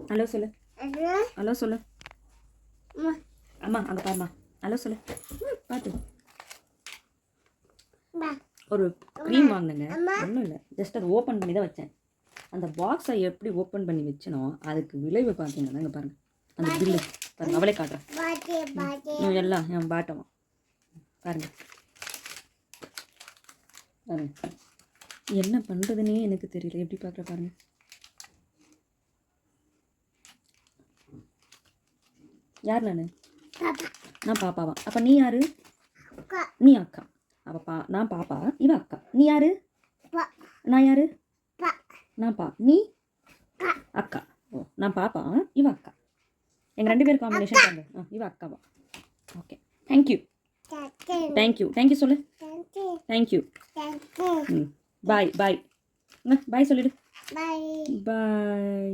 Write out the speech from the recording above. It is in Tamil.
ஹலோ சொல்லு. ஹலோ சொல்லு. அம்மா அங்கே பாருமா. ஹலோ சொல்லு. பார்த்து ஒரு க்ரீம் வாங்கினேங்க. ஒன்றும் இல்லை, ஜஸ்ட் அதை ஓப்பன் பண்ணி தான் வச்சேன். அந்த பாக்ஸை எப்படி ஓப்பன் பண்ணி வச்சனோ அதுக்கு விளைவு பார்த்தீங்கன்னா இங்கே பாருங்கள், அந்த பில்லு பாருங்கள், அவளே காட்டுறேன் எல்லாம் என் பாட்டமா பாருங்கள். பாருங்கள் என்ன பண்ணுறதுன்னே எனக்கு தெரியல. எப்படி பார்க்குற பாருங்கள். யார் நான் பாப்பாவா? அப்போ நீ யாரு? நீ அக்கா. அப்போ நான் பாப்பா, இவ அக்கா. நீ யாரு? நான் யாரு? நான் நீ அக்கா. ஓ நான் பாப்பா, இவ அக்கா. எங்கள் 2 பேர் காம்பினேஷன் பாருங்க. இவ அக்காவா? Okay, thank you. தேங்க்யூ தேங்க்யூ சொல்லு. தேங்க்யூ. பாய் பாய். பாய் சொல்லிடு. பாய்.